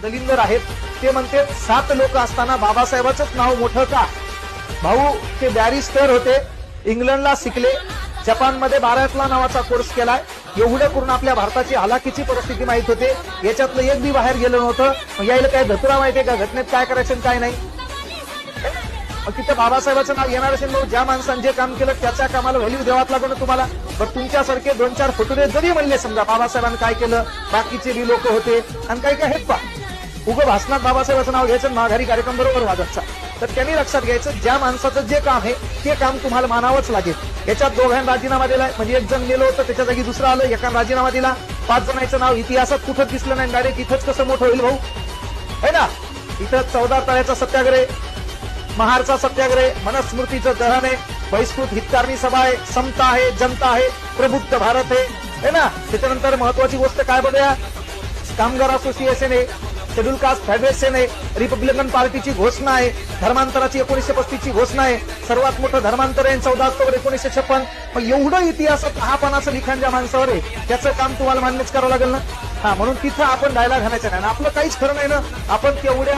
दलिंदर आहेत ते म्हणते 7 लोक असताना बाबासाहेबांचंच नाव मोठं का? भाऊ ते बॅरिस्टर होते, इंग्लंडला शिकले, जपानमध्ये बारातला नावाचा कोर्स केलाय, एवढं करून आपल्या भारताची हलाखीची परिस्थिती माहित होते, याच्यातलं एक बी बाहेर गेलं नव्हतं. मग यायला काय धतुरा माहितीये का घटनेत काय करायचं काय नाही? मग तिथं बाबासाहेबांचं नाव येणार असेल, मग ज्या माणसाने जे काम केलं त्याच्या कामाला व्हॅल्यू द्यावाच लागतो ना तुम्हाला. पण तुमच्यासारखे 2-4 फुटुरे जरी म्हणले समजा बाबासाहेबांनी काय केलं, बाकीचे बी लोक होते आणि काही काय हेच पा उगं भाषणात बाबासाहेबांचं नाव घ्यायचं, माघारी कार्यक्रम बरोबर वाजतचा. तर त्यांनी लक्षात घ्यायचं ज्या माणसाचं जे काम आहे ते काम तुम्हाला मानावंच लागेल. याच्यात दोघांनी राजीनामा दिलाय, म्हणजे एक जण गेलो होतं त्याच्या जागी दुसरा आलं, एकाने राजीनामा दिला. 5 जणांचं नाव इतिहासात कुठं दिसलं नाही, डायरेक्ट इथंच कसं मोठं होईल भाऊ, है ना? इथं 14 तळ्याचा सत्याग्रह, महारचा सत्याग्रह, मनुस्मृतीचं दहन आहे, बहिष्कृत हितकारणी सभा आहे, समता आहे, जनता आहे, प्रबुद्ध भारत आहे ना? त्याच्यानंतर महत्वाची गोष्ट काय बघूया, कामगार असोसिएशन आहे, शेड्यूल कास्ट फेडरेशन आहे, रिपब्लिकन पार्टीची घोषणा आहे, धर्मांतराची 1935 ची घोषणा आहे, सर्वात मोठं धर्मांतर आहे 14 ऑक्टोबर 1956. मग एवढं इतिहासात 10 लिखाण ज्या माणसावर आहे त्याचं काम तुम्हाला मान्यच करावं लागेल ना. म्हणून तिथं आपण डायलॉग घालायचा नाही, आपलं काहीच खरं नाही ना. आपण तेवढ्या